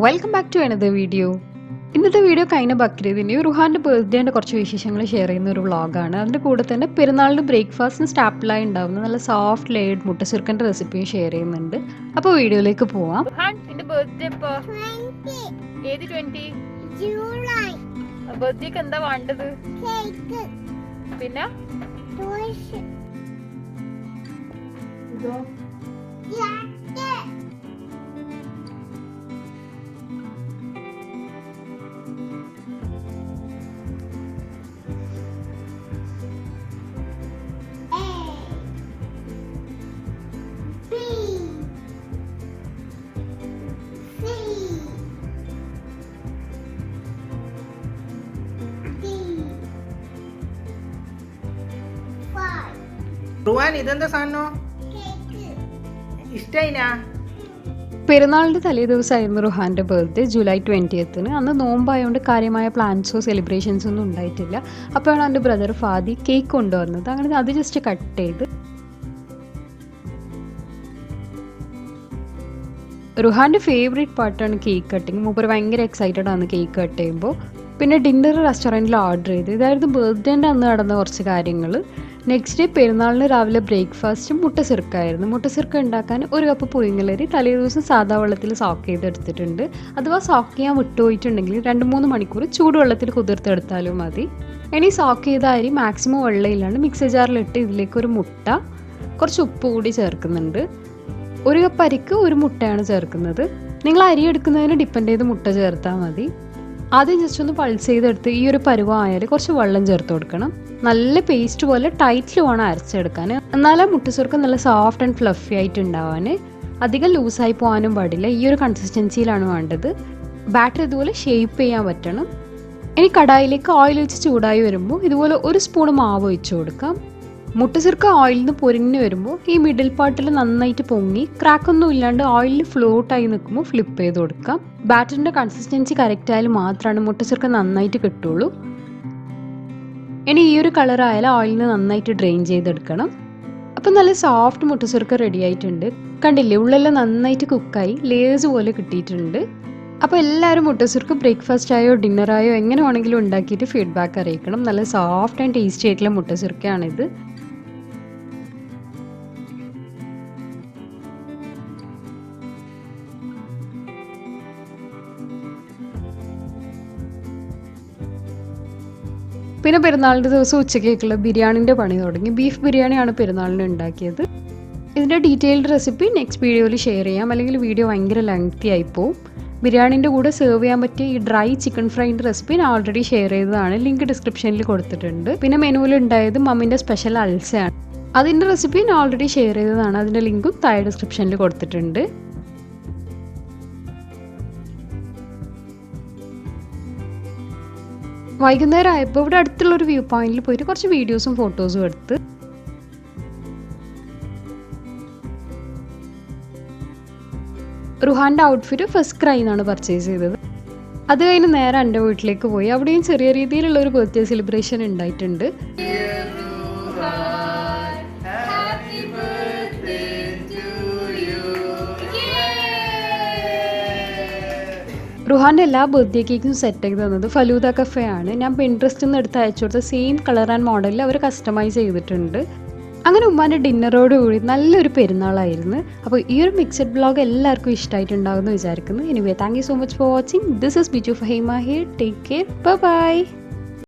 Welcome back to another video. ഇന്നത്തെ video കഴിഞ്ഞ ബക്രീദിൻ്റെയും റുഹാൻ്റെ ബർത്ത്ഡേൻ്റെ കുറച്ച് വിശേഷങ്ങൾ ഷെയർ ചെയ്യുന്ന ഒരു വ്ളോഗാണ്. അതിൻ്റെ കൂടെ തന്നെ പെരുന്നാളിന് ബ്രേക്ക്ഫാസ്റ്റിന് സ്റ്റാപ്പിളായി ഉണ്ടാവുന്ന നല്ല സോഫ്റ്റ് ലേഡ് മുട്ടസുർക്കൻ്റെ റെസിപ്പിയും ഷെയർ ചെയ്യുന്നുണ്ട്. അപ്പോൾ വീഡിയോയിലേക്ക് പോവാം. ബർത്ത്ഡേക്ക് എന്താ വേണ്ടത്? പിന്നെ പെരുന്നാളിൻ്റെ തലേ ദിവസമായിരുന്നു റുഹാൻ്റെ ബർത്ത്ഡേ, ജൂലൈ 20th. അന്ന് നോമ്പായതുകൊണ്ട് കാര്യമായ പ്ലാൻസോ സെലിബ്രേഷൻസോ ഒന്നും ഉണ്ടായിട്ടില്ല. അപ്പോഴാണ് എൻ്റെ ബ്രദർ ഫാദി കേക്ക് കൊണ്ടുവന്നത്. അങ്ങനെ അത് ജസ്റ്റ് കട്ട് ചെയ്ത് റുഹാൻ്റെ ഫേവറേറ്റ് പാർട്ടാണ് കേക്ക് കട്ടിങ്. മൂപ്പർ ഭയങ്കര എക്സൈറ്റഡ് ആണ് കേക്ക് കട്ട് ചെയ്യുമ്പോൾ. പിന്നെ ഡിന്നർ റെസ്റ്റോറൻറ്റിൽ ഓർഡർ ചെയ്ത്. ഇതായിരുന്നു ബർത്ത്ഡേൻ്റെ അന്ന് നടന്ന കുറച്ച് കാര്യങ്ങൾ. നെക്സ്റ്റ് ഡേ പെരുന്നാളിന് രാവിലെ ബ്രേക്ക്ഫാസ്റ്റും മുട്ടസിർക്കായിരുന്നു. മുട്ടസിർക്ക ഉണ്ടാക്കാൻ 1 കപ്പ് പുഴുങ്ങലരി തലേ ദിവസം സാധാ വെള്ളത്തിൽ സോക്ക് ചെയ്തെടുത്തിട്ടുണ്ട്. അഥവാ സോക്ക് ചെയ്യാൻ വിട്ടുപോയിട്ടുണ്ടെങ്കിൽ 2-3 മണിക്കൂർ ചൂടുവെള്ളത്തിൽ കുതിർത്തെടുത്താലും മതി. ഇനി സോക്ക് ചെയ്ത അരി മാക്സിമം വെള്ളയിലാണ് മിക്സർ ജാറിലിട്ട് ഇതിലേക്ക് ഒരു മുട്ട, കുറച്ച് ഉപ്പ് കൂടി ചേർക്കുന്നുണ്ട്. 1 കപ്പ് അരിക്ക് 1 മുട്ടയാണ് ചേർക്കുന്നത്. നിങ്ങൾ അരി എടുക്കുന്നതിന് ഡിപ്പെൻഡ് ചെയ്ത് മുട്ട ചേർത്താൽ മതി. ആദ്യം ജസ്റ്റ് ഒന്ന് പൾസ് ചെയ്തെടുത്ത് ഈ ഒരു പരുവമായാൽ കുറച്ച് വെള്ളം ചേർത്ത് കൊടുക്കണം. നല്ല പേസ്റ്റ് പോലെ ടൈറ്റിൽ വേണം അരച്ചെടുക്കാൻ. എന്നാലും മുട്ടസുർക്ക നല്ല സോഫ്റ്റ് ആൻഡ് ഫ്ലഫി ആയിട്ട് ഉണ്ടാവാൻ. അധികം ലൂസായി പോകാനും പാടില്ല. ഈ ഒരു കൺസിസ്റ്റൻസിയിലാണ് വേണ്ടത്. ബാറ്റർ ഇതുപോലെ ഷേപ്പ് ചെയ്യാൻ പറ്റണം. ഇനി കടായിലേക്ക് ഓയിൽ ഒഴിച്ച് ചൂടായി വരുമ്പോൾ ഇതുപോലെ 1 സ്പൂൺ മാവ് ഒഴിച്ച് കൊടുക്കാം. മുട്ടസുർക്ക ഓയിലിൽ നിന്ന് പൊരിഞ്ഞ് വരുമ്പോൾ ഈ മിഡിൽ പാർട്ടിൽ നന്നായിട്ട് പൊങ്ങി ക്രാക്കൊന്നും ഇല്ലാണ്ട് ഓയിലിൽ ഫ്ലോട്ടായി നിൽക്കുമ്പോൾ ഫ്ലിപ്പ് ചെയ്ത് കൊടുക്കാം. ബാറ്ററിൻ്റെ കൺസിസ്റ്റൻസി കറക്റ്റ് ആയാലും മാത്രമാണ് മുട്ടസുർക്ക നന്നായിട്ട് കിട്ടുള്ളൂ. ഇനി ഈ ഒരു കളറായാലും ഓയിലിൽ നിന്ന് നന്നായിട്ട് ഡ്രെയിൻ ചെയ്തെടുക്കണം. അപ്പം നല്ല സോഫ്റ്റ് മുട്ടസുർക്ക റെഡി ആയിട്ടുണ്ട്. കണ്ടില്ലേ, ഉള്ളെല്ലാം നന്നായിട്ട് കുക്കായി ലേസ് പോലെ കിട്ടിയിട്ടുണ്ട്. അപ്പോൾ എല്ലാവരും മുട്ടസുർക്ക ബ്രേക്ക്ഫാസ്റ്റ് ആയോ ഡിന്നറായോ എങ്ങനെ വേണമെങ്കിലും ഉണ്ടാക്കിയിട്ട് ഫീഡ്ബാക്ക് അറിയിക്കണം. നല്ല സോഫ്റ്റ് ആൻഡ് ടേസ്റ്റി ആയിട്ടുള്ള മുട്ടസുർക്കയാണിത്. പിന്നെ പെരുന്നാളിൻ്റെ ദിവസം ഉച്ചക്കേക്കുള്ള ബിരിയാണിൻ്റെ പണി തുടങ്ങി. ബീഫ് ബിരിയാണിയാണ് പെരുന്നാളിന് ഉണ്ടാക്കിയത്. ഇതിൻ്റെ ഡീറ്റെയിൽഡ് റെസിപ്പി നെക്സ്റ്റ് വീഡിയോയിൽ ഷെയർ ചെയ്യാം, അല്ലെങ്കിൽ വീഡിയോ ഭയങ്കര ലെങ്തി ആയിപ്പോവും. ബിരിയാണിൻ്റെ കൂടെ സെർവ് ചെയ്യാൻ പറ്റിയ ഈ ഡ്രൈ ചിക്കൻ ഫ്രൈൻ്റെ റെസിപ്പി ഞാൻ ഓൾറെഡി ഷെയർ ചെയ്തതാണ്. ലിങ്ക് ഡിസ്ക്രിപ്ഷനിൽ കൊടുത്തിട്ടുണ്ട്. പിന്നെ മെനുവിൽ ഉണ്ടായത് മമ്മിൻ്റെ സ്പെഷ്യൽ അൽസയാണ്. അതിൻ്റെ റെസിപ്പി ഞാൻ ഓൾറെഡി ഷെയർ ചെയ്തതാണ്. അതിൻ്റെ ലിങ്കും താഴെ ഡിസ്ക്രിപ്ഷനിൽ കൊടുത്തിട്ടുണ്ട്. വൈകുന്നേരം ആയപ്പോൾ ഇവിടെ അടുത്തുള്ളൊരു വ്യൂ പോയിന്റിൽ പോയിട്ട് കുറച്ച് വീഡിയോസും ഫോട്ടോസും എടുത്ത്. റുഹാൻ്റെ ഔട്ട്ഫിറ്റ് ഫസ്റ്റ് ക്രൈ എന്നാണ് പർച്ചേസ് ചെയ്തത്. അത് കഴിഞ്ഞ് നേരെ എൻ്റെ വീട്ടിലേക്ക് പോയി. അവിടെയും ചെറിയ രീതിയിലുള്ള ഒരു ബർത്ത്ഡേ സെലിബ്രേഷൻ ഉണ്ടായിട്ടുണ്ട്. റുഹാൻ്റെ എല്ലാ ബർത്ത്ഡേ കേക്കും സെറ്റ് ആക്കി തന്നത് ഫലൂദ കഫേ ആണ്. ഞാൻ പിൻട്രസ്റ്റിൽ നിന്ന് എടുത്ത് അയച്ചു കൊടുത്ത സെയിം കളർ ആൻഡ് മോഡലിൽ അവർ കസ്റ്റമൈസ് ചെയ്തിട്ടുണ്ട്. അങ്ങനെ ഉമ്മാൻ്റെ ഡിന്നറോടുകൂടി നല്ലൊരു പെരുന്നാളായിരുന്നു. അപ്പോൾ ഈ ഒരു മിക്സഡ് വ്ളോഗ് എല്ലാവർക്കും ഇഷ്ടമായിട്ടുണ്ടാകുമെന്ന് വിചാരിക്കുന്നു. Anyway, thank you so much for watching. This is Biju Faheema here. Take care. Bye bye.